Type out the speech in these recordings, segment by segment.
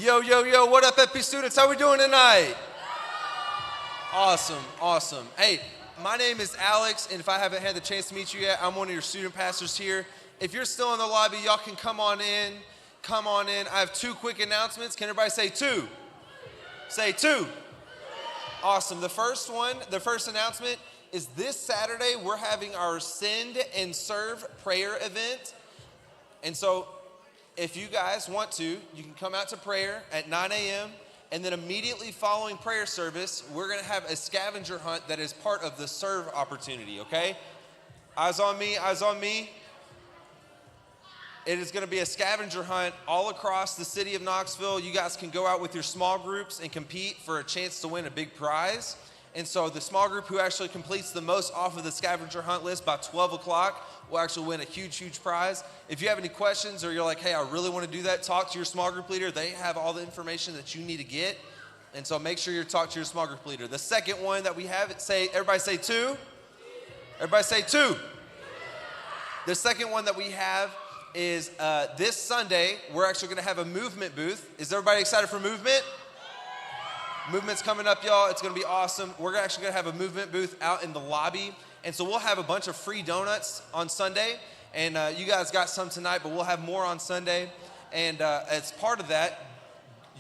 Yo, yo, yo, what up, FPStudents? How we doing tonight? Awesome, awesome. Hey, my name is Alex, and if I haven't had the chance to meet you yet, I'm one of your student pastors here. If you're still in the lobby, y'all can come on in. Come on in. I have two quick announcements. Can everybody say two? Say two. Awesome. The first announcement is this Saturday, we're having our Send and Serve prayer event. And so if you guys want to, you can come out to prayer at 9 a.m. And then immediately following prayer service, we're going to have a scavenger hunt that is part of the serve opportunity, okay? Eyes on me, eyes on me. It is going to be a scavenger hunt all across the city of Knoxville. You guys can go out with your small groups and compete for a chance to win a big prize. And so the small group who actually completes the most off of the scavenger hunt list by 12 o'clock will actually win a huge, huge prize. If you have any questions or you're like, hey, I really want to do that, talk to your small group leader. They have all the information that you need to get. And so make sure you talk to your small group leader. The second one that we have, everybody say two. Everybody say two. The second one that we have is this Sunday, we're actually going to have a movement booth. Is everybody excited for movement? Movement's coming up, y'all. It's going to be awesome. We're actually going to have a movement booth out in the lobby. And so we'll have a bunch of free donuts on Sunday. And you guys got some tonight, but we'll have more on Sunday. And as part of that,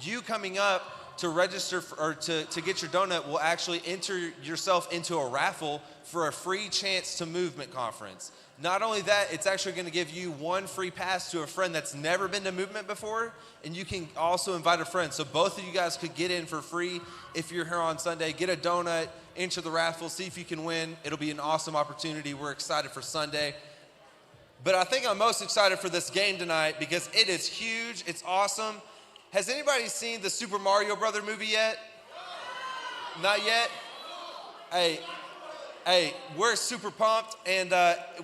you coming up to register or to get your donut will actually enter yourself into a raffle for a free chance to Movement Conference. Not only that, it's actually going to give you one free pass to a friend that's never been to Movement before, and you can also invite a friend. So both of you guys could get in for free if you're here on Sunday. Get a donut, enter the raffle, see if you can win. It'll be an awesome opportunity. We're excited for Sunday. But I think I'm most excited for this game tonight because it is huge. It's awesome. Has anybody seen the Super Mario Brother movie yet? Not yet? Hey, we're super pumped, and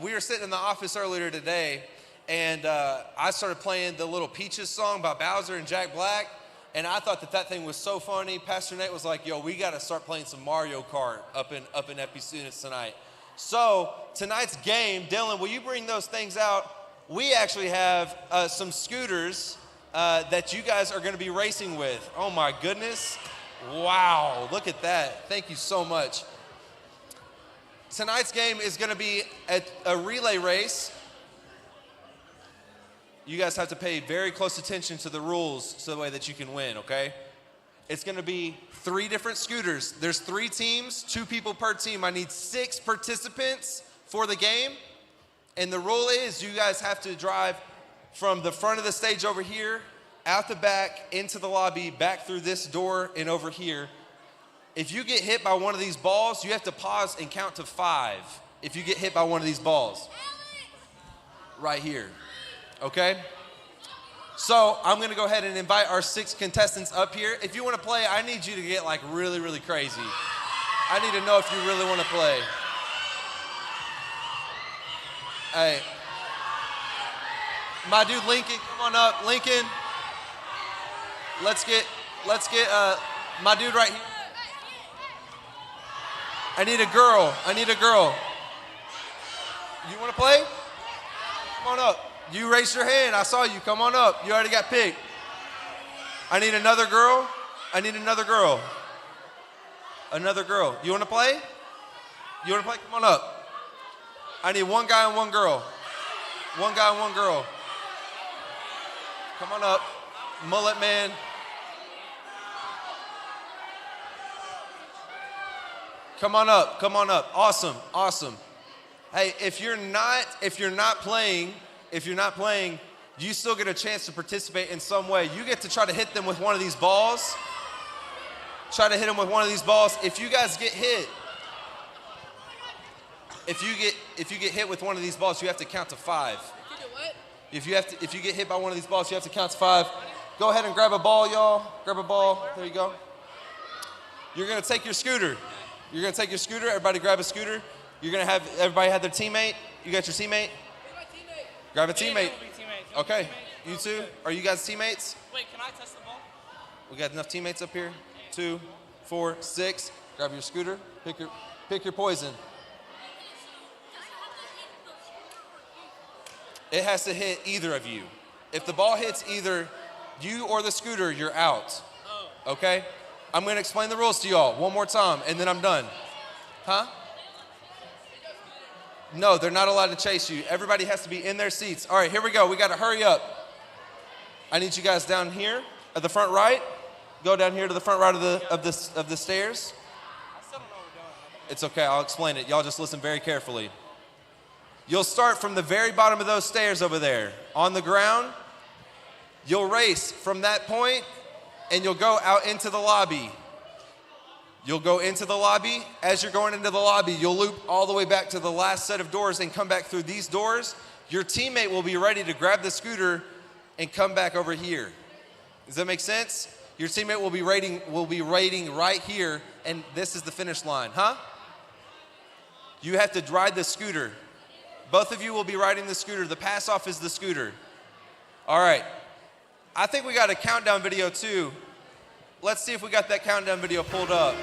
we were sitting in the office earlier today, and I started playing the little Peaches song by Bowser and Jack Black, and I thought that thing was so funny. Pastor Nate was like, yo, we got to start playing some Mario Kart up in FPStudents tonight. So tonight's game, Dylan, will you bring those things out? We actually have some scooters that you guys are going to be racing with. Oh, my goodness. Wow, look at that. Thank you so much. Tonight's game is going to be a relay race. You guys have to pay very close attention to the rules so the way that you can win, okay? It's going to be 3 different scooters. There's 3 teams, 2 people per team. I need 6 participants for the game. And the rule is you guys have to drive from the front of the stage over here, out the back, into the lobby, back through this door and over here. If you get hit by one of these balls, you have to pause and count to 5 if you get hit by one of these balls. Right here, okay? So I'm gonna go ahead and invite our 6 contestants up here. If you wanna play, I need you to get like really, really crazy. I need to know if you really wanna play. Hey, my dude Lincoln, come on up. Lincoln, let's get my dude right here. I need a girl. You want to play? Come on up. You raised your hand. I saw you. Come on up. You already got picked. I need another girl. Another girl. You want to play? Come on up. I need one guy and one girl. Come on up. Mullet man. Come on up. Awesome. Hey, if you're not playing, you still get a chance to participate in some way. You get to try to hit them with one of these balls. If you guys get hit, if you get hit with one of these balls, you have to count to 5. If you get hit by one of these balls, you have to count to 5. Go ahead and grab a ball, y'all. Grab a ball. There you go. You're gonna take your scooter. Everybody grab a scooter. You're gonna have everybody have their teammate. You got your teammate? Grab a teammate. Okay. You two? Are you guys teammates? Wait, can I test the ball? We got enough teammates up here. 2, 4, 6. Grab your scooter. Pick your poison. It has to hit either of you. If the ball hits either You or the scooter, you're out. Okay? I'm gonna explain the rules to y'all one more time, and then I'm done. Huh? No, they're not allowed to chase you. Everybody has to be in their seats. All right, here we go. We gotta hurry up. I need you guys down here at the front right. Go down here to the front right of the stairs. It's okay, I'll explain it. Y'all just listen very carefully. You'll start from the very bottom of those stairs over there on the ground. You'll race from that point and you'll go out into the lobby. You'll go into the lobby. As you're going into the lobby, you'll loop all the way back to the last set of doors and come back through these doors. Your teammate will be ready to grab the scooter and come back over here. Does that make sense? Your teammate will be waiting right here, and this is the finish line, huh? You have to ride the scooter. Both of you will be riding the scooter. The pass off is the scooter. All right. I think we got a countdown video too. Let's see if we got that countdown video pulled up.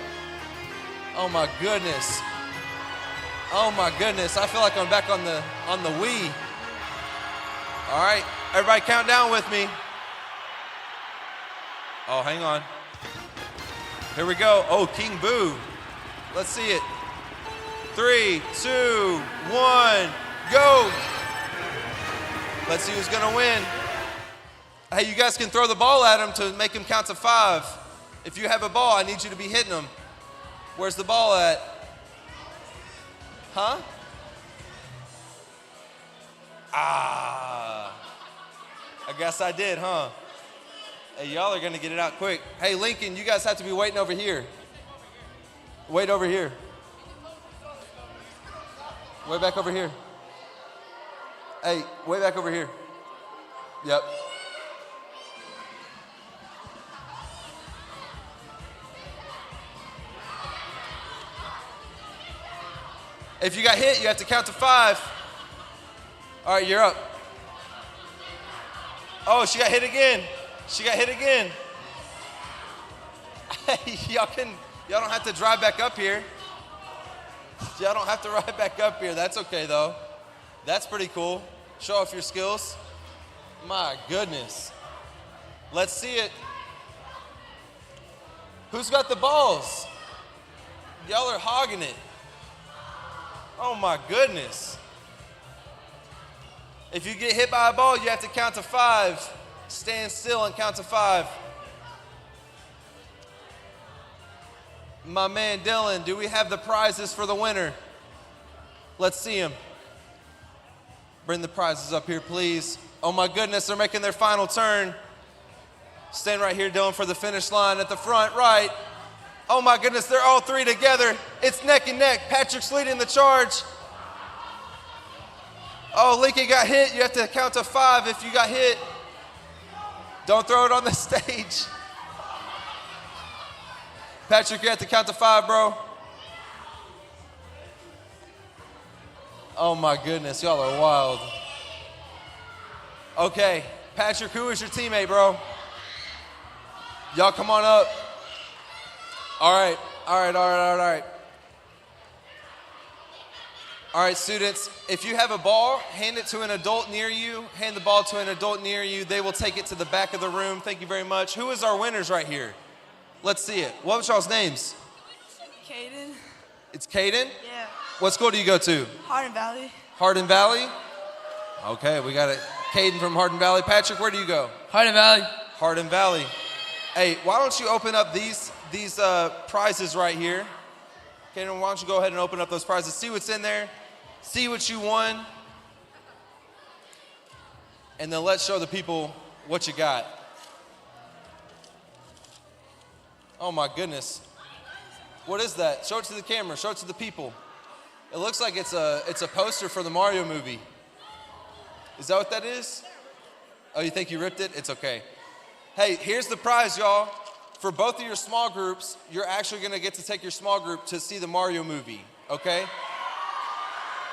Oh my goodness. Oh my goodness. I feel like I'm back on the Wii. All right, everybody count down with me. Oh, hang on. Here we go. Oh, King Boo. Let's see it. 3, 2, 1, go. Let's see who's gonna win. Hey, you guys can throw the ball at him to make him count to 5. If you have a ball, I need you to be hitting him. Where's the ball at? Huh? I guess I did, huh? Hey, y'all are gonna get it out quick. Hey, Lincoln, you guys have to be waiting over here. Wait over here. Way back over here. Hey, way back over here. Yep. If you got hit, you have to count to 5. All right, you're up. Oh, she got hit again. She got hit again. Hey, y'all don't have to drive back up here. Y'all don't have to ride back up here. That's okay though. That's pretty cool. Show off your skills. My goodness. Let's see it. Who's got the balls? Y'all are hogging it. Oh my goodness. If you get hit by a ball, you have to count to 5. Stand still and count to 5. My man Dylan, do we have the prizes for the winner? Let's see him. Bring the prizes up here, please. Oh my goodness, they're making their final turn. Stand right here, Dylan, for the finish line at the front right. Oh my goodness, they're all 3 together. It's neck and neck. Patrick's leading the charge. Oh, Lincoln got hit. You have to count to 5 if you got hit. Don't throw it on the stage. Patrick, you have to count to 5, bro. Oh my goodness, y'all are wild. Okay, Patrick, who is your teammate, bro? Y'all come on up. All right. All right, students, if you have a ball, hand it to an adult near you. Hand the ball to an adult near you. They will take it to the back of the room. Thank you very much. Who is our winners right here? Let's see it. What was y'all's names? Caden. It's Caden? Yeah. What school do you go to? Hardin Valley. Hardin Valley? Okay, we got it. Caden from Hardin Valley. Patrick, where do you go? Hardin Valley. Hardin Valley. Hey, why don't you open up these prizes right here? Caden, why don't you go ahead and open up those prizes. See what's in there. See what you won. And then let's show the people what you got. Oh my goodness. What is that? Show it to the camera. Show it to the people. It looks like it's a poster for the Mario movie. Is that what that is? Oh, you think you ripped it? It's okay. Hey, here's the prize, y'all. For both of your small groups, you're actually gonna get to take your small group to see the Mario movie, okay?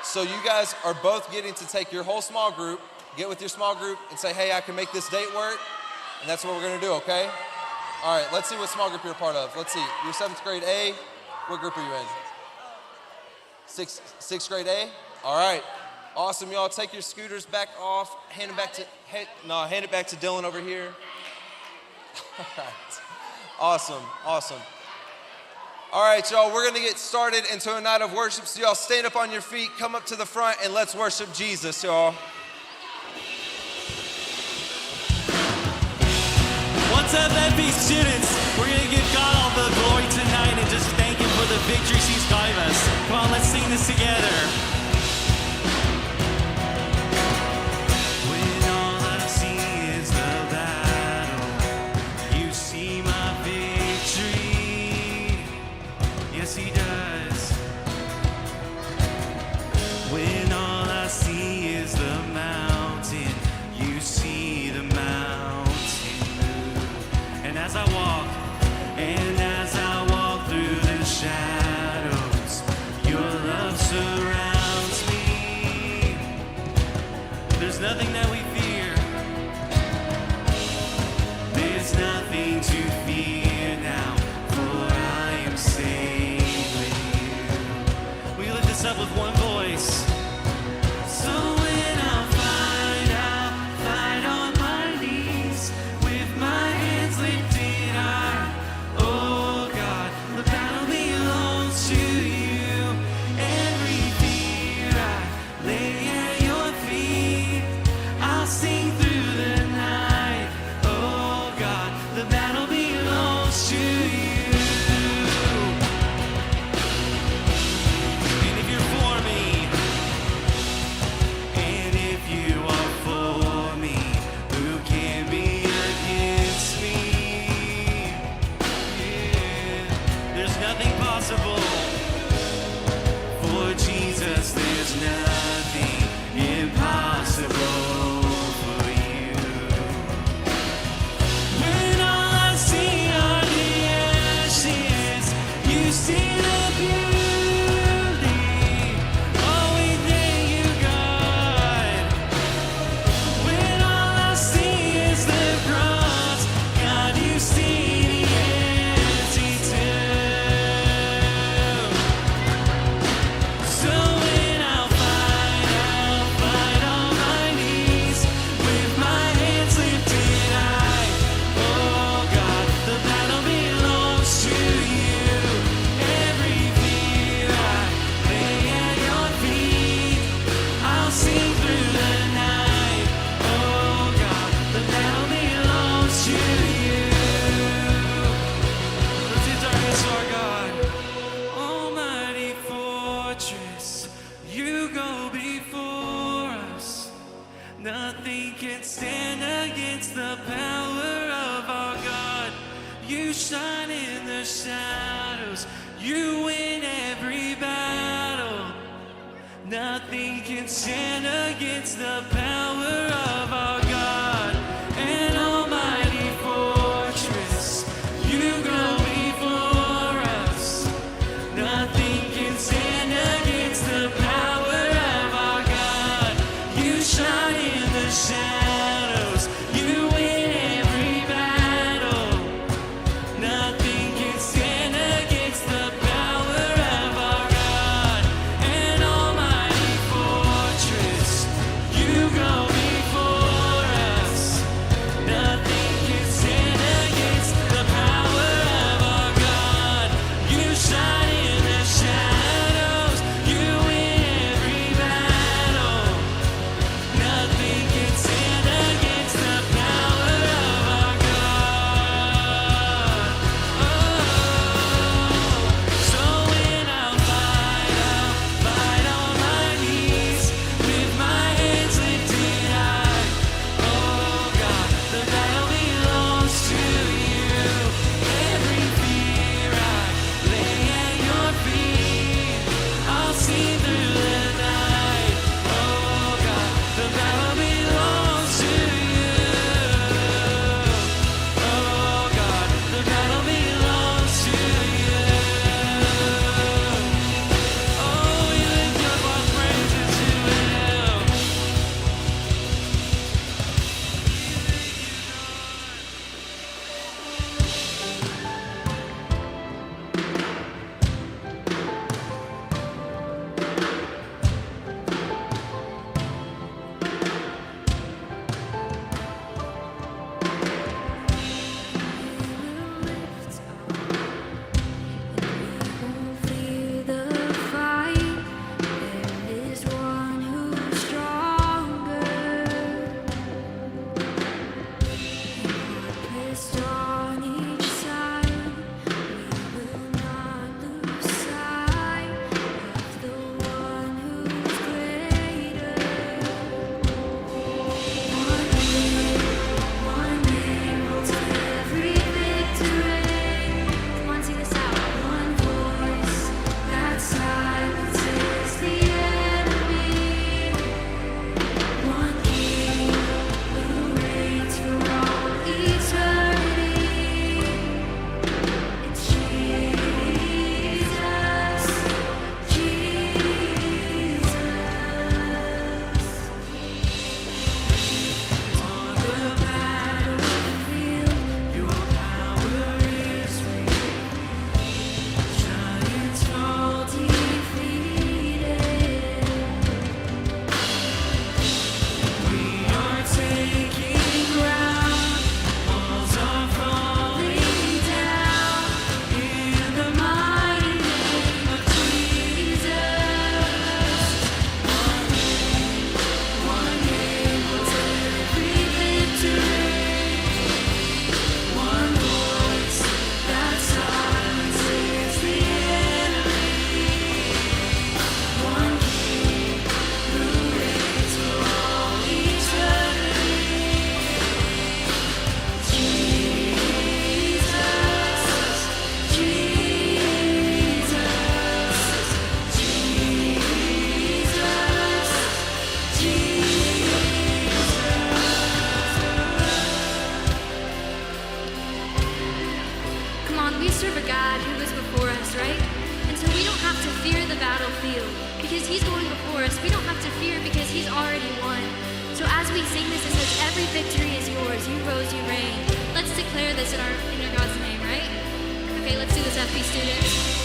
So you guys are both getting to take your whole small group, get with your small group and say, hey, I can make this date work. And that's what we're gonna do, okay? All right, let's see what small group you're a part of. Let's see, you're 7th grade A. What group are you in? Sixth grade A? All right, awesome, y'all. Take your scooters back off, hand it back to Dylan over here. Awesome, awesome. All right, y'all, we're gonna get started into a night of worship. So y'all stand up on your feet, come up to the front, and let's worship Jesus, y'all. What's up, FPStudents? We're gonna give God all the glory tonight and just thank Him for the victories He's given us. Come on, let's sing this together. When all I see is the battle, you see my victory. Yes, He does. When all I see is the mountain, you see the mountain move. And as I walk through the shadows, your love surrounds me. There's nothing that we fear. There's nothing to fear now, for I am safe with you. We lift this up with one voice. So when I fight, I'll fight on my knees with my hands lifted high. Oh God, the battle belongs to you. Every fear I lay at your feet. I'll sing through the night. Oh God, the battle belongs to you. And if you're for me, and if you are for me, who can be against me? Yeah, there's nothing possible. For Jesus, there's nothing impossible for you. When all I see are the ashes, you see the beauty. Oh, we thank you, God. When all I see is the cross, God, you see the empty tomb. So when I'll fight on my knees with my hands lifted high. Oh God, the battle belongs to you. Every fear I lay at your feet. I'll sing through the night. Oh God, the battle belongs to you. Lift your darkness, our God. Almighty fortress, you go before us. Nothing can stand against the power of our God. You shine in the shadows, you win every battle. Nothing can stand against the power of our God. An almighty fortress, you go before us. Nothing can stand against the power of our God. You shine in the shadows, you win every battle. Nothing can stand against the power of our God. An almighty fortress, you go feel. Because he's going before us, we don't have to fear because he's already won. So as we sing this, it says, every victory is yours. You rose, you reign. Let's declare this in our God's name, right? Okay, let's do this, FP students.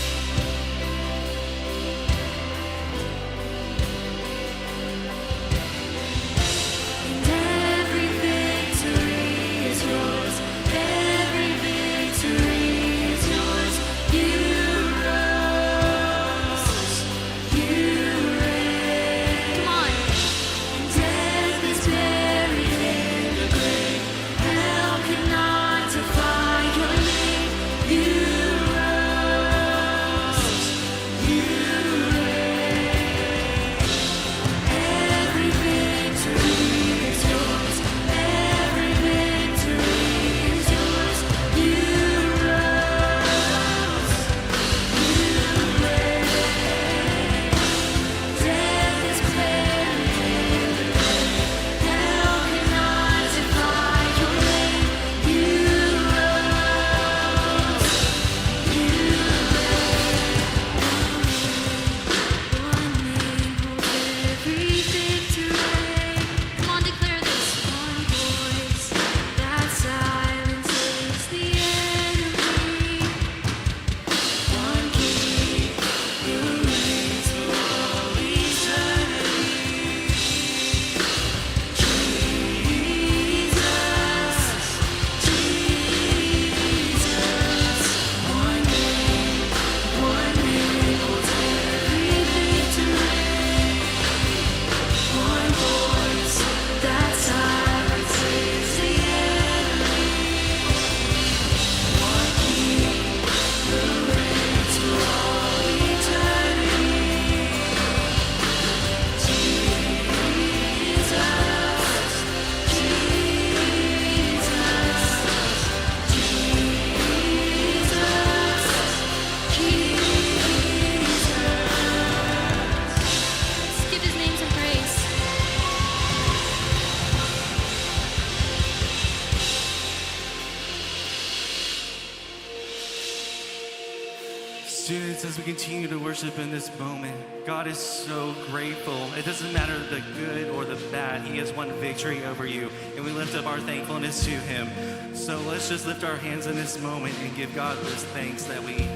Students, as we continue to worship in this moment, God is so grateful. It doesn't matter the good or the bad. He has won victory over you, and we lift up our thankfulness to him. So let's just lift our hands in this moment and give God this thanks that we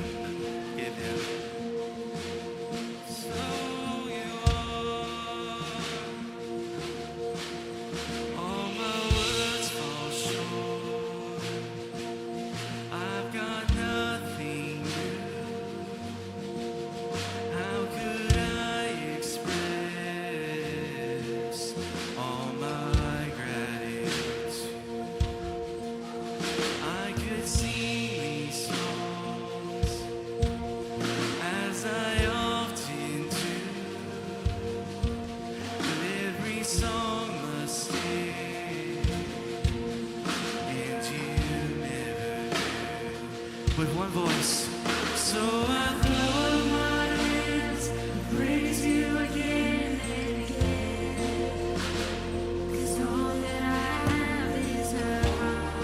give him. All my words fall short. I've got nothing new. How could I express all my gratitude? I could sing these songs as I often do, but every song must end, and you never do. With one voice, so I throw up my hands, praise you again and again, 'cause all that I have is a hallelujah.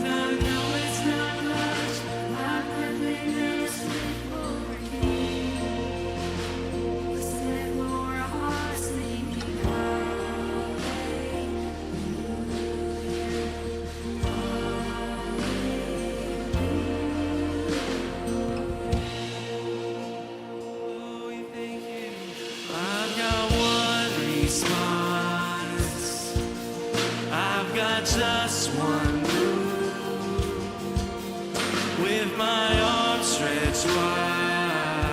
I know it's not much, I've nothing else fit for a king, except for a heart singing oh, we thank you. I've got one response. I've got just one move. With my arms stretched wide,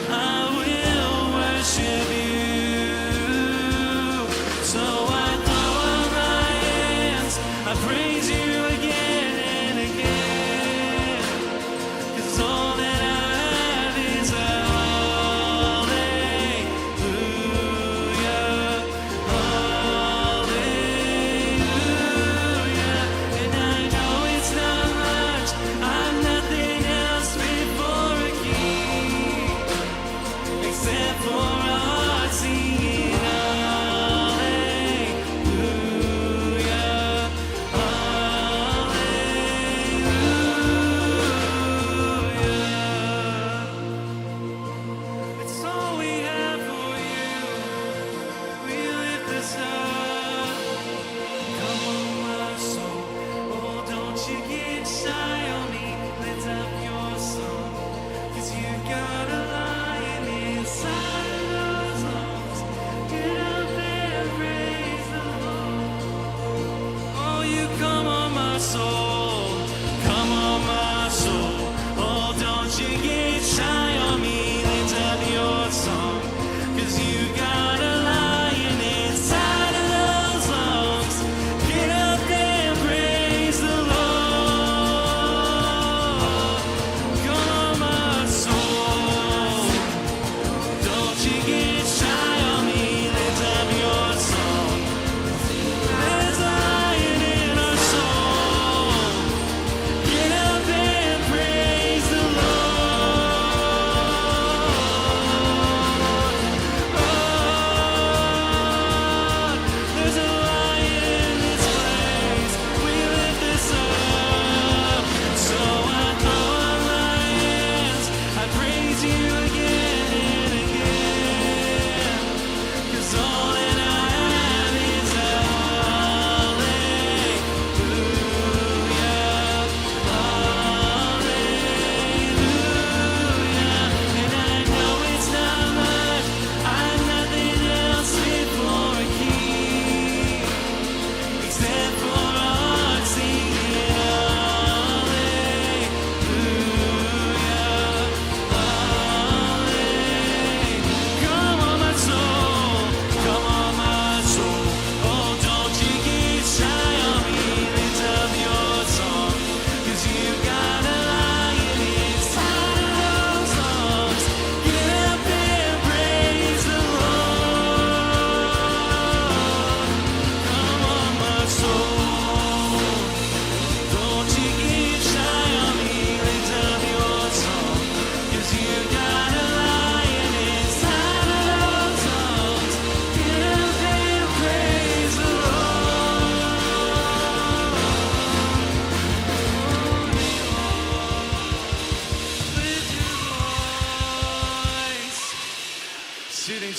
I will worship you. So I throw up my hands, I praise you again and again. 'Cause all that I have is a hallelujah, hallelujah. And I know it's not much, I'm nothing else fit for a king, except for a heart singing hallelujah, hallelujah.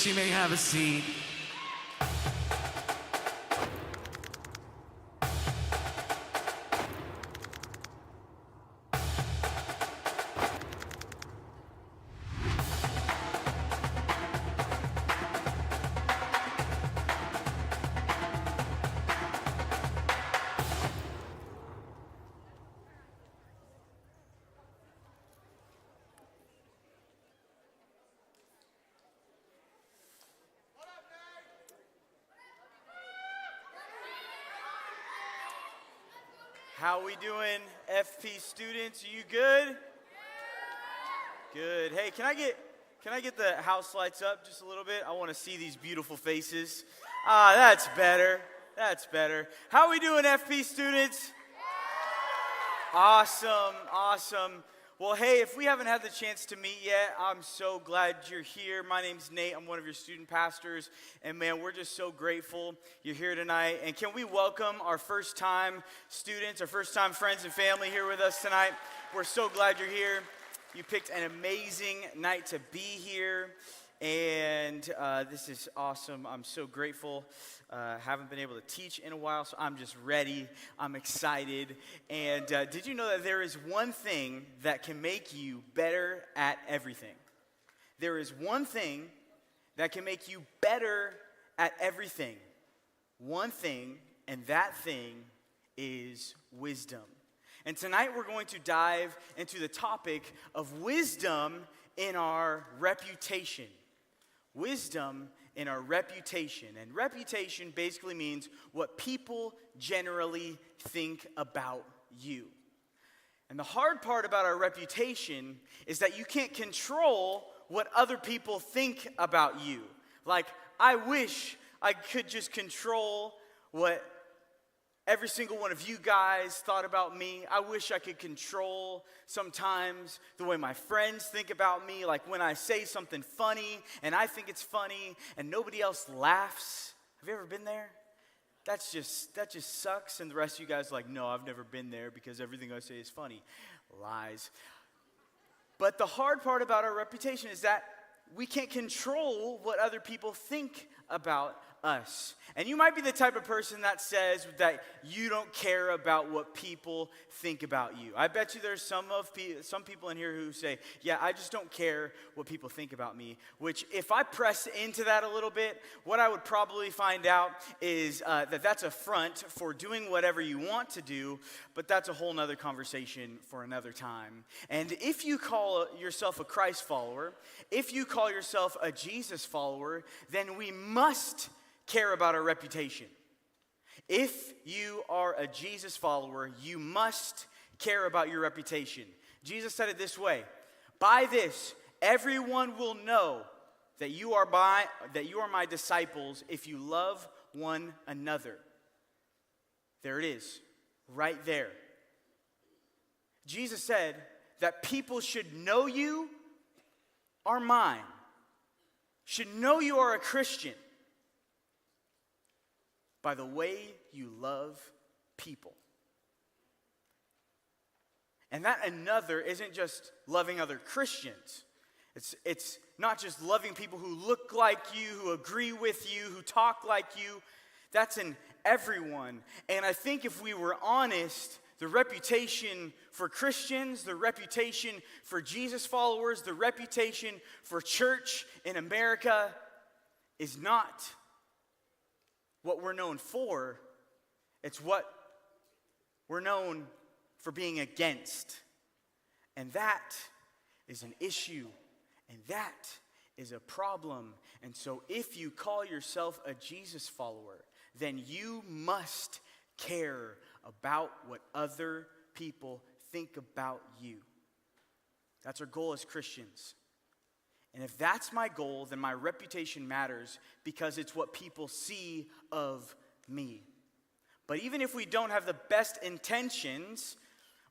Students, you may have a seat. How we doing, FP students? Are you good? Good. Hey, can I get the house lights up just a little bit? I want to see these beautiful faces. Ah, that's better. That's better. How we doing, FP students? Awesome, awesome. Well, hey, if we haven't had the chance to meet yet, I'm so glad you're here. My name's Nate. I'm one of your student pastors. And man, we're just so grateful you're here tonight. And can we welcome our first-time students, our first-time friends and family here with us tonight? We're so glad you're here. You picked an amazing night to be here. And this is awesome. I'm so grateful. Haven't been able to teach in a while, so I'm just ready. I'm excited. And did you know that there is one thing that can make you better at everything? There is one thing that can make you better at everything. One thing, and that thing is wisdom. And tonight we're going to dive into the topic of wisdom in our reputation. Wisdom in our reputation. And reputation basically means what people generally think about you. And the hard part about our reputation is that you can't control what other people think about you. Like, I wish I could just control what every single one of you guys thought about me. I wish I could control sometimes the way my friends think about me. Like when I say something funny and I think it's funny and nobody else laughs. Have you ever been there? That just sucks. And the rest of you guys are like, no, I've never been there because everything I say is funny. Lies. But the hard part about our reputation is that we can't control what other people think about us. And you might be the type of person that says that you don't care about what people think about you. I bet you there's some people in here who say, yeah, I just don't care what people think about me. Which if I press into that a little bit, what I would probably find out is that that's a front for doing whatever you want to do, but that's a whole nother conversation for another time. And if you call yourself a Christ follower, if you call yourself a Jesus follower, then we must care about our reputation. If you are a Jesus follower, you must care about your reputation. Jesus said it this way: by this, everyone will know that you are my disciples if you love one another. There it is, right there. Jesus said that people should know you are mine, should know you are a Christian by the way you love people. And that another isn't just loving other Christians. It's not just loving people who look like you, who agree with you, who talk like you. That's in everyone. And I think if we were honest, the reputation for Christians, the reputation for Jesus followers, the reputation for church in America is not what we're known for. It's what we're known for being against. And that is an issue, and that is a problem. And so if you call yourself a Jesus follower, then you must care about what other people think about you. That's our goal as Christians. And if that's my goal, then my reputation matters because it's what people see of me. But even if we don't have the best intentions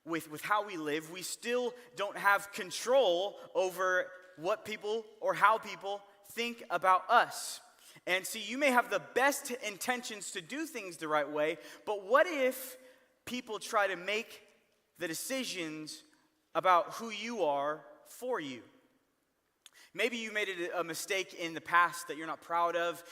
with how we live, we still don't have control over what people or how people think about us. And see, you may have the best intentions to do things the right way, but what if people try to make the decisions about who you are for you? Maybe you made a mistake in the past that you're not proud of.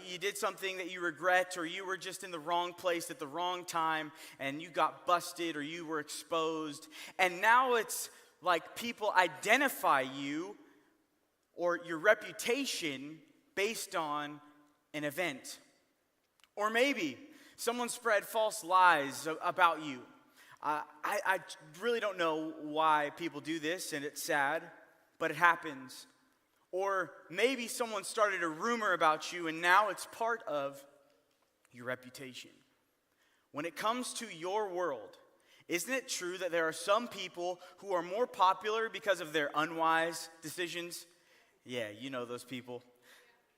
You did something that you regret, or you were just in the wrong place at the wrong time, and you got busted, or you were exposed. And now it's like people identify you or your reputation based on an event. Or maybe someone spread false lies about you. I really don't know why people do this, and it's sad, but it happens. Or maybe someone started a rumor about you, and now it's part of your reputation. When it comes to your world, isn't it true that there are some people who are more popular because of their unwise decisions? Yeah, you know those people.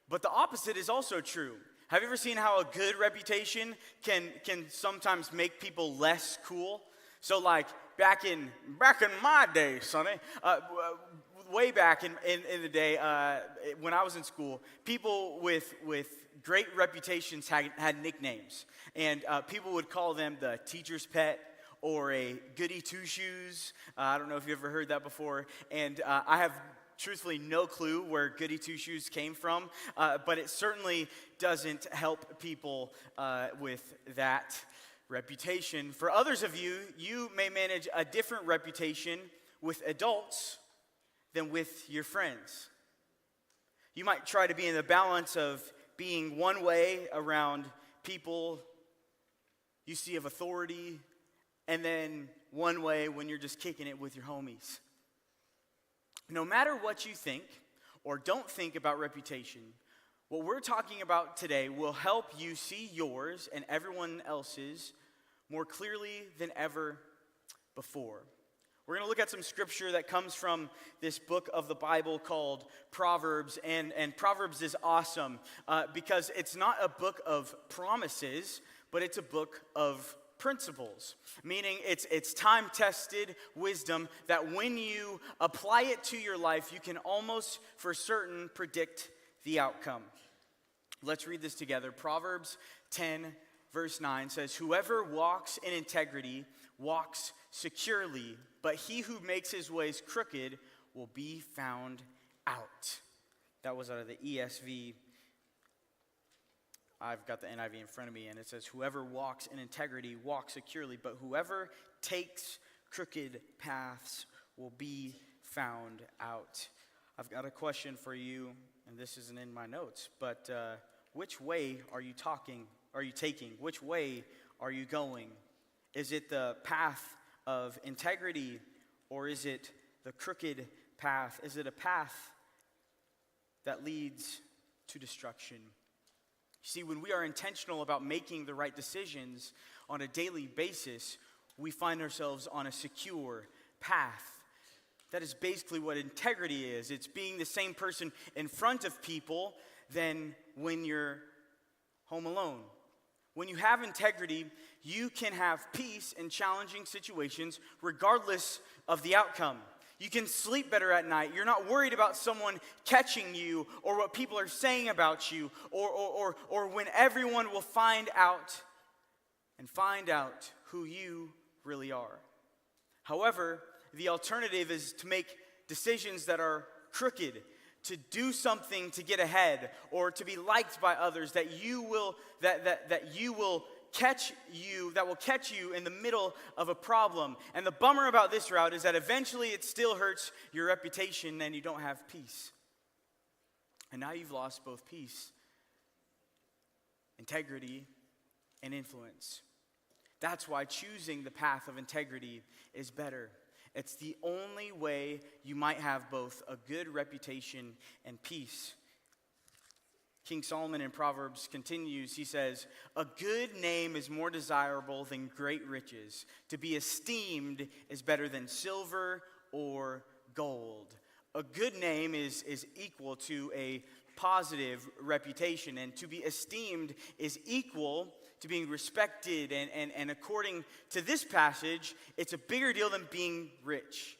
But the opposite is also true. Have you ever seen how a good reputation can sometimes make people less cool? So like back in my day, Sonny, way back in the day when I was in school, people with great reputations had nicknames. And people would call them the teacher's pet or a goody two-shoes. I don't know if you ever heard that before. And I have truthfully no clue where goody two-shoes came from, but it certainly doesn't help people with that reputation. For others of you, you may manage a different reputation with adults than with your friends. You might try to be in the balance of being one way around people you see of authority, and then one way when you're just kicking it with your homies. No matter what you think or don't think about reputation, what we're talking about today will help you see yours and everyone else's more clearly than ever before. We're going to look at some scripture that comes from this book of the Bible called Proverbs. And Proverbs is awesome because it's not a book of promises, but it's a book of principles, meaning it's time-tested wisdom that when you apply it to your life, you can almost for certain predict the outcome. Let's read this together. Proverbs 10, verse 9 says, "Whoever walks in integrity walks securely, but he who makes his ways crooked will be found out." That was out of the ESV. I've got the NIV in front of me, and it says, "Whoever walks in integrity walks securely, but whoever takes crooked paths will be found out." I've got a question for you, and this isn't in my notes, but which way are you taking? Which way are you going? Is it the path of integrity, or is it the crooked path? Is it a path that leads to destruction? See, when we are intentional about making the right decisions on a daily basis, we find ourselves on a secure path. That is basically what integrity is. It's being the same person in front of people than when you're home alone. When you have integrity, you can have peace in challenging situations regardless of the outcome. You can sleep better at night. You're not worried about someone catching you or what people are saying about you or when everyone will find out who you really are. However, the alternative is to make decisions that are crooked, to do something to get ahead or to be liked by others that will catch you in the middle of a problem. And the bummer about this route is that eventually it still hurts your reputation and you don't have peace. And now you've lost both peace, integrity, and influence. That's why choosing the path of integrity is better. It's the only way you might have both a good reputation and peace. King Solomon in Proverbs continues, he says, "A good name is more desirable than great riches. To be esteemed is better than silver or gold." A good name is equal to a positive reputation, and to be esteemed is equal to being respected, and according to this passage, it's a bigger deal than being rich.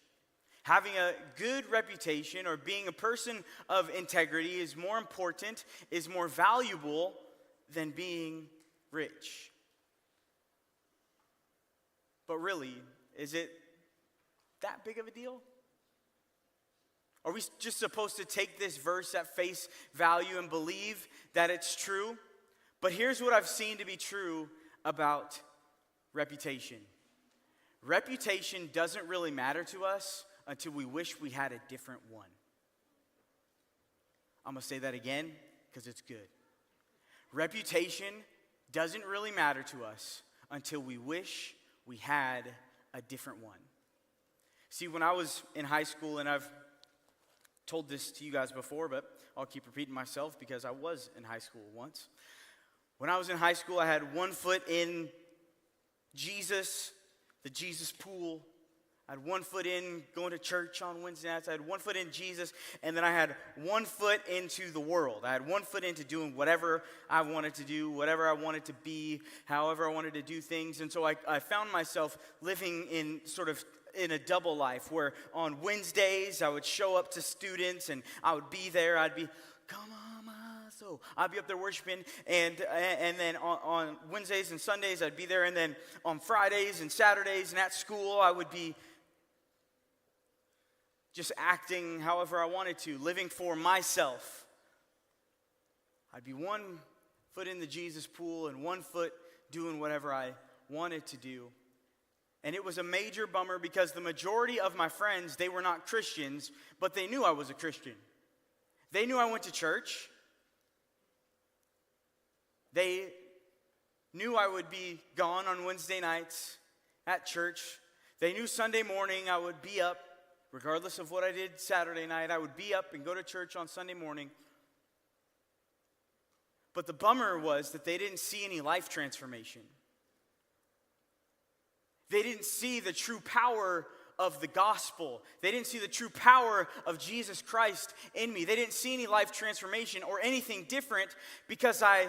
Having a good reputation or being a person of integrity is more important, is more valuable than being rich. But really, is it that big of a deal? Are we just supposed to take this verse at face value and believe that it's true? But here's what I've seen to be true about reputation. Reputation doesn't really matter to us until we wish we had a different one. I'm going to say that again because it's good. Reputation doesn't really matter to us until we wish we had a different one. See, when I was in high school, and I've told this to you guys before, but I'll keep repeating myself because I was in high school once. When I was in high school, I had one foot in Jesus, the Jesus pool. I had one foot in going to church on Wednesday nights. I had one foot in Jesus, and then I had one foot into the world. I had one foot into doing whatever I wanted to do, whatever I wanted to be, however I wanted to do things. And so I found myself living in sort of in a double life where on Wednesdays I would show up to students and I would be there. I'd be, come on, so I'd be up there worshiping, and then on Wednesdays and Sundays I'd be there, and then on Fridays and Saturdays and at school I would be just acting however I wanted to, living for myself. I'd be one foot in the Jesus pool and one foot doing whatever I wanted to do. And it was a major bummer because the majority of my friends, they were not Christians, but they knew I was a Christian. They knew I went to church. They knew I would be gone on Wednesday nights at church. They knew Sunday morning I would be up, regardless of what I did Saturday night. I would be up and go to church on Sunday morning. But the bummer was that they didn't see any life transformation. They didn't see the true power of the gospel. They didn't see the true power of Jesus Christ in me. They didn't see any life transformation or anything different because I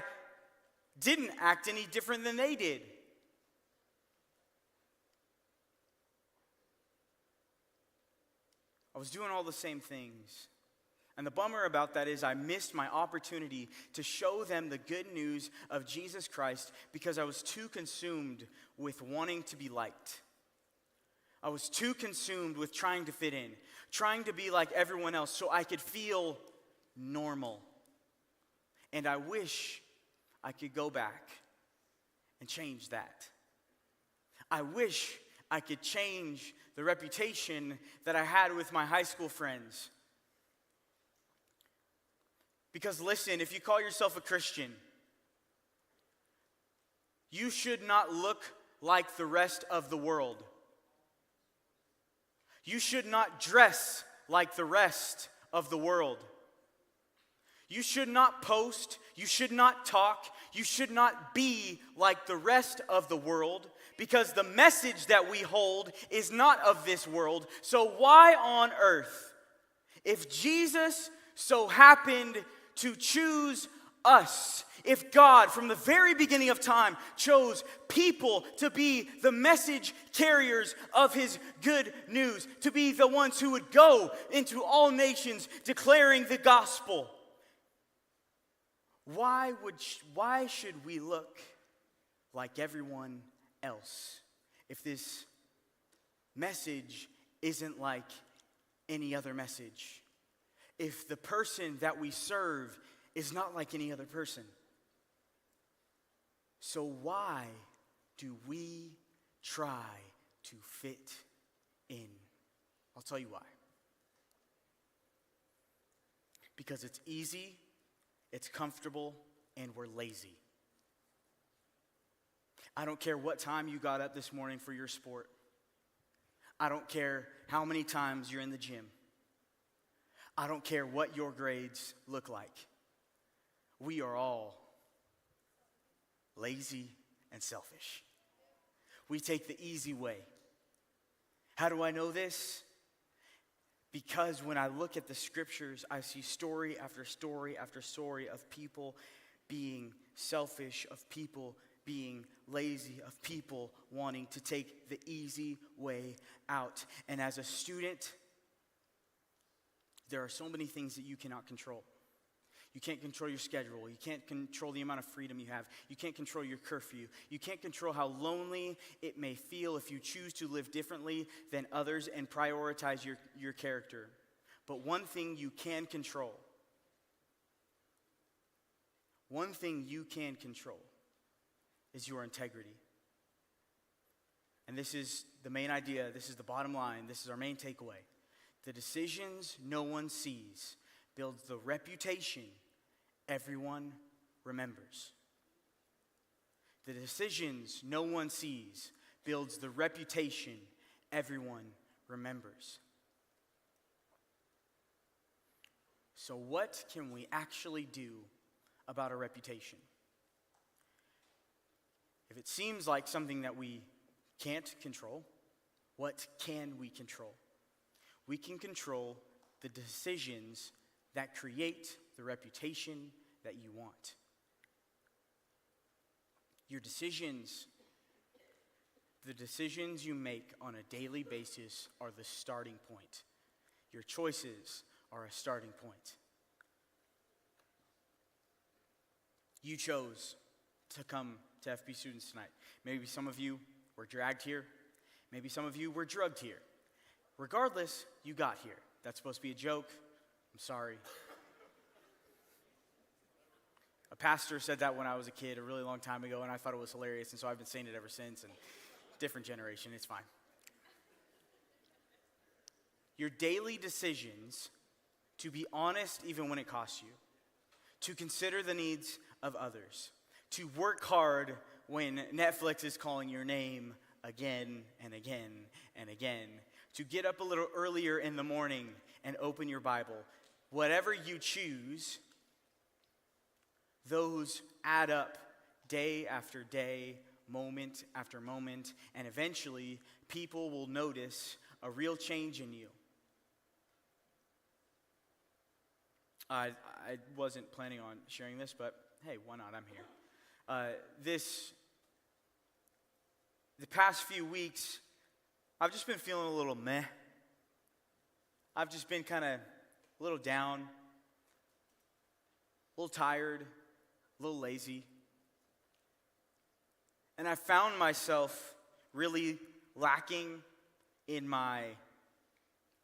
didn't act any different than they did. I was doing all the same things. And the bummer about that is I missed my opportunity to show them the good news of Jesus Christ because I was too consumed with wanting to be liked. I was too consumed with trying to fit in, trying to be like everyone else so I could feel normal. And I wish I could go back and change that. I wish I could change the reputation that I had with my high school friends. Because listen, if you call yourself a Christian, you should not look like the rest of the world. You should not dress like the rest of the world. You should not post, you should not talk, you should not be like the rest of the world, because the message that we hold is not of this world. So why on earth, if Jesus so happened to choose us, if God from the very beginning of time chose people to be the message carriers of his good news, to be the ones who would go into all nations declaring the gospel, why should we look like everyone else if this message isn't like any other message? If the person that we serve is not like any other person? So why do we try to fit in? I'll tell you why. Because it's easy, it's comfortable, and we're lazy. I don't care what time you got up this morning for your sport. I don't care how many times you're in the gym. I don't care what your grades look like. We are all lazy and selfish. We take the easy way. How do I know this? Because when I look at the scriptures, I see story after story after story of people being selfish, of people being lazy, of people wanting to take the easy way out. And as a student, there are so many things that you cannot control. You can't control your schedule. You can't control the amount of freedom you have. You can't control your curfew. You can't control how lonely it may feel if you choose to live differently than others and prioritize your character. But one thing you can control. One thing you can control is your integrity. And this is the main idea. This is the bottom line. This is our main takeaway. The decisions no one sees builds the reputation everyone remembers. The decisions no one sees builds the reputation everyone remembers. So what can we actually do about our reputation? If it seems like something that we can't control, what can we control? We can control the decisions that create the reputation that you want. Your decisions, the decisions you make on a daily basis are the starting point. Your choices are a starting point. You chose to come to FPStudents tonight. Maybe some of you were dragged here. Maybe some of you were drugged here. Regardless, you got here. That's supposed to be a joke. I'm sorry. A pastor said that when I was a kid a really long time ago, and I thought it was hilarious, and so I've been saying it ever since, and different generation, it's fine. Your daily decisions to be honest even when it costs you, to consider the needs of others, to work hard when Netflix is calling your name again and again and again, to get up a little earlier in the morning and open your Bible. Whatever you choose, those add up day after day, moment after moment, and eventually people will notice a real change in you. I wasn't planning on sharing this, but hey, why not? I'm here. The past few weeks, I've just been feeling a little meh. I've just been kind of a little down, a little tired, a little lazy. And I found myself really lacking in my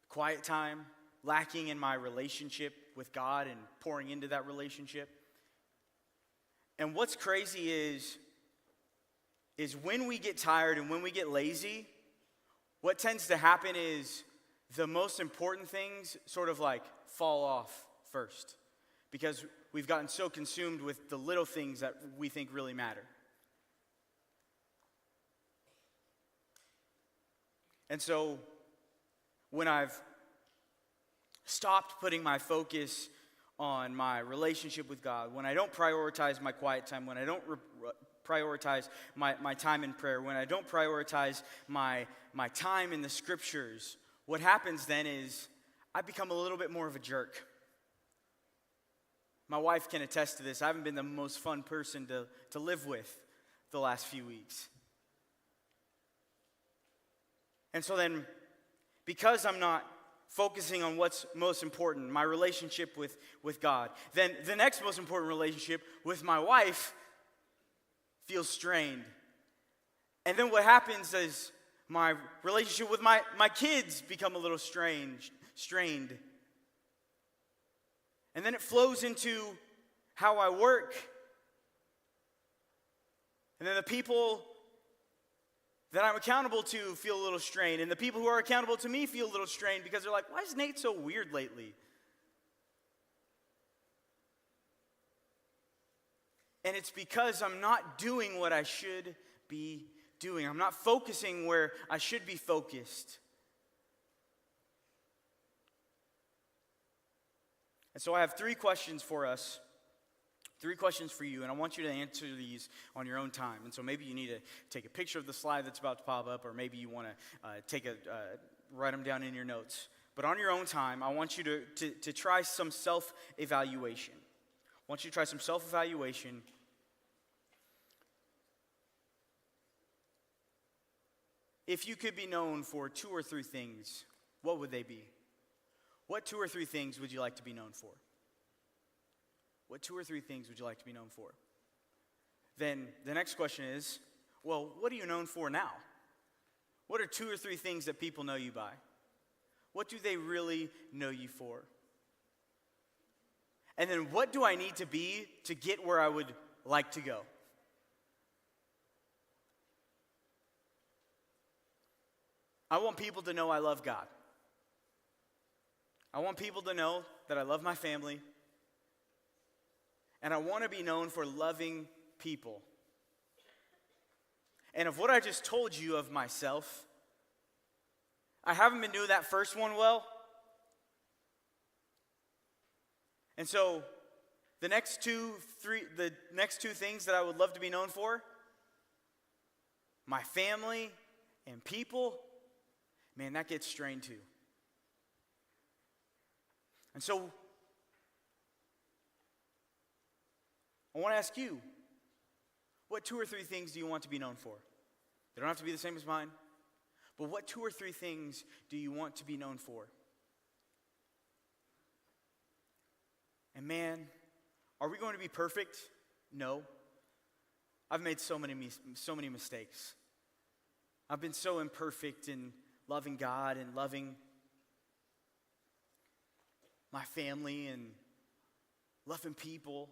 quiet time, lacking in my relationship with God and pouring into that relationship. And what's crazy is when we get tired and when we get lazy, what tends to happen is the most important things sort of like fall off first, because we've gotten so consumed with the little things that we think really matter. And so when I've stopped putting my focus on my relationship with God, when I don't prioritize my quiet time, when I don't prioritize my time in prayer, when I don't prioritize my time in the scriptures, what happens then is I become a little bit more of a jerk. My wife can attest to this. I haven't been the most fun person to live with the last few weeks. And so then, because I'm not focusing on what's most important, my relationship with God, then the next most important relationship with my wife feels strained. And then what happens is my relationship with my kids become a little strained. And then it flows into how I work. And then the people that I'm accountable to feel a little strained. And the people who are accountable to me feel a little strained because they're like, why is Nate so weird lately? And it's because I'm not doing what I should be doing. I'm not focusing where I should be focused. And so I have 3 questions for us. 3 questions for you, and I want you to answer these on your own time. And so maybe you need to take a picture of the slide that's about to pop up, or maybe you want to write them down in your notes. But on your own time, I want you to try some self-evaluation. I want you to try some self-evaluation. If you could be known for 2 or 3 things, what would they be? What 2 or 3 things would you like to be known for? What 2 or 3 things would you like to be known for? Then the next question is, well, what are you known for now? What are 2 or 3 things that people know you by? What do they really know you for? And then what do I need to be to get where I would like to go? I want people to know I love God. I want people to know that I love my family. And I want to be known for loving people. And of what I just told you of myself, I haven't been doing that first one well. And so the next two things that I would love to be known for, my family and people, man, that gets strained too. And so I want to ask you, what 2 or 3 things do you want to be known for? They don't have to be the same as mine, but what 2 or 3 things do you want to be known for? And man, are we going to be perfect? No. I've made so many mistakes. I've been so imperfect in loving God and loving my family and loving people.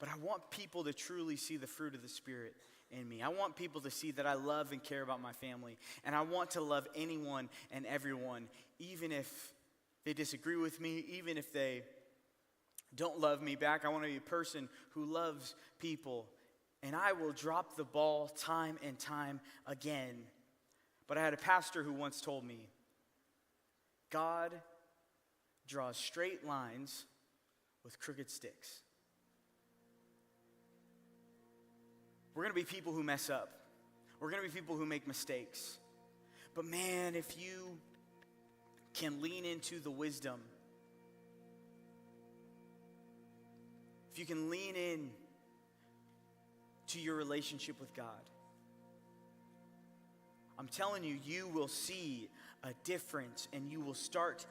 But I want people to truly see the fruit of the Spirit in me. I want people to see that I love and care about my family. And I want to love anyone and everyone, even if they disagree with me, even if they don't love me back. I want to be a person who loves people. And I will drop the ball time and time again. But I had a pastor who once told me, God draws straight lines with crooked sticks. We're going to be people who mess up. We're going to be people who make mistakes. But man, if you can lean into the wisdom, if you can lean in to your relationship with God, I'm telling you, you will see a difference, and you will start,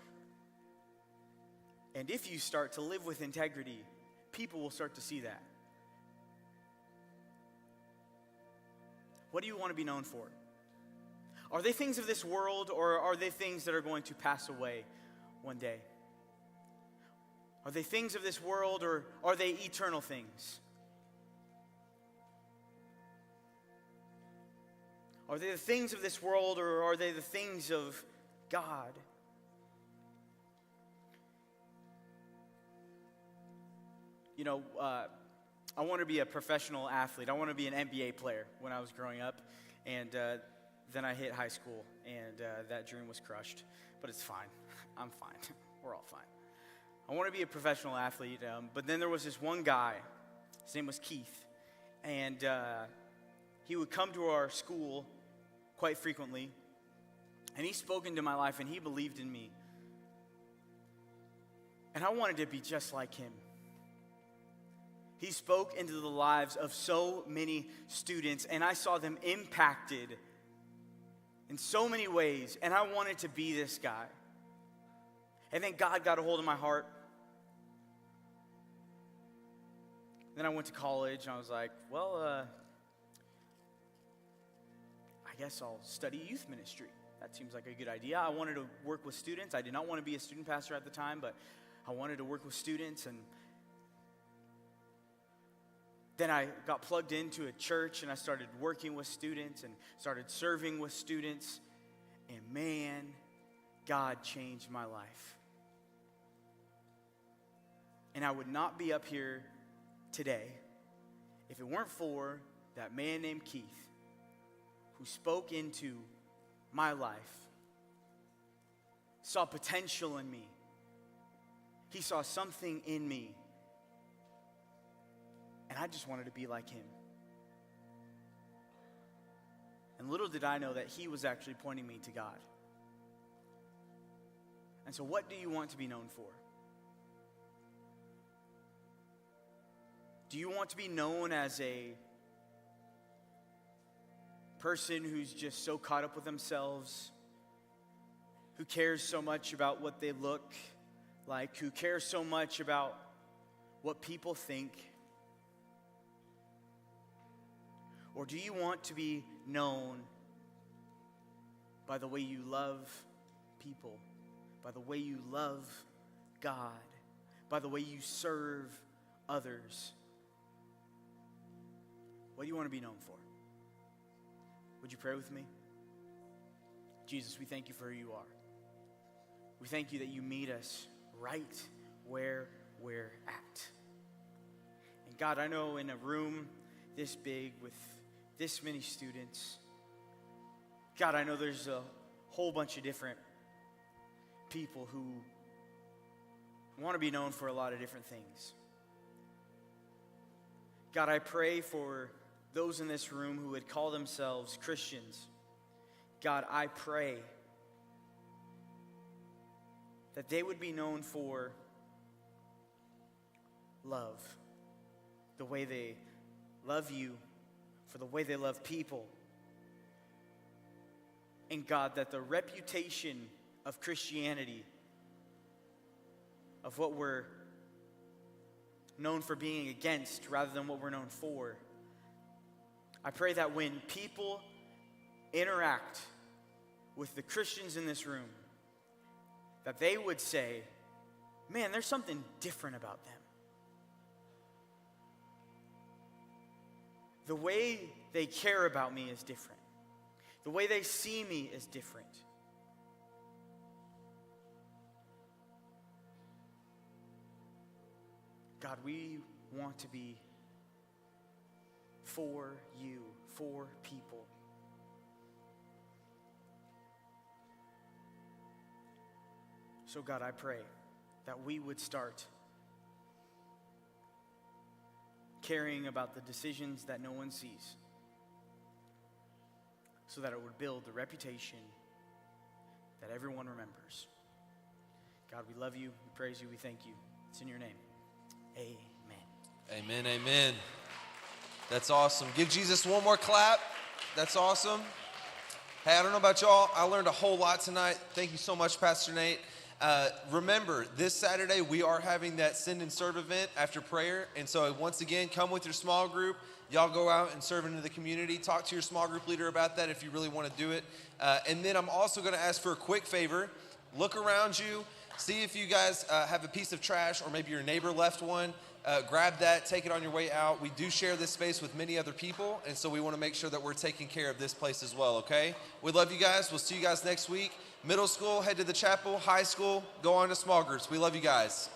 and if you start to live with integrity, people will start to see that. What do you want to be known for? Are they things of this world, or are they things that are going to pass away one day? Are they things of this world, or are they eternal things? Are they the things of this world, or are they the things of God? You know, I want to be a professional athlete. I want to be an NBA player when I was growing up. And then I hit high school, and that dream was crushed. But it's fine. I'm fine. We're all fine. I want to be a professional athlete. But then there was this one guy. His name was Keith. And he would come to our school quite frequently. And he spoke into my life, and he believed in me. And I wanted to be just like him. He spoke into the lives of so many students, and I saw them impacted in so many ways, and I wanted to be this guy. And then God got a hold of my heart. Then I went to college, and I was like, well, I guess I'll study youth ministry. That seems like a good idea. I wanted to work with students. I did not want to be a student pastor at the time, but I wanted to work with students. And then I got plugged into a church, and I started working with students and started serving with students. And man, God changed my life. And I would not be up here today if it weren't for that man named Keith who spoke into my life, saw potential in me. He saw something in me. And I just wanted to be like him. And little did I know that he was actually pointing me to God. And so what do you want to be known for? Do you want to be known as a person who's just so caught up with themselves, who cares so much about what they look like, who cares so much about what people think? Or do you want to be known by the way you love people, by the way you love God, by the way you serve others. What do you want to be known for? Would you pray with me? Jesus, we thank you for who you are. We thank you that you meet us right where we're at. And God, I know in a room this big with this many students, God, I know there's a whole bunch of different people who want to be known for a lot of different things. God, I pray for those in this room who would call themselves Christians. God, I pray that they would be known for love, the way they love you, for the way they love people. And God, that the reputation of Christianity, of what we're known for being against rather than what we're known for, I pray that when people interact with the Christians in this room, that they would say, man, there's something different about them. The way they care about me is different. The way they see me is different. God, we want to be for you, for people. So God, I pray that we would start caring about the decisions that no one sees, so that it would build the reputation that everyone remembers. God, we love you, we praise you, we thank you. It's in your name. Amen. Amen, amen. That's awesome. Give Jesus one more clap. That's awesome. Hey, I don't know about y'all. I learned a whole lot tonight. Thank you so much, Pastor Nate. Remember, this Saturday, we are having that Send and Serve event after prayer. And so once again, come with your small group. Y'all go out and serve into the community. Talk to your small group leader about that if you really want to do it. And then I'm also going to ask for a quick favor. Look around you. See if you guys have a piece of trash, or maybe your neighbor left one. Grab that, take it on your way out. We do share this space with many other people, and so we want to make sure that we're taking care of this place as well, okay? We love you guys. We'll see you guys next week. Middle school, head to the chapel. High school, go on to small groups. We love you guys.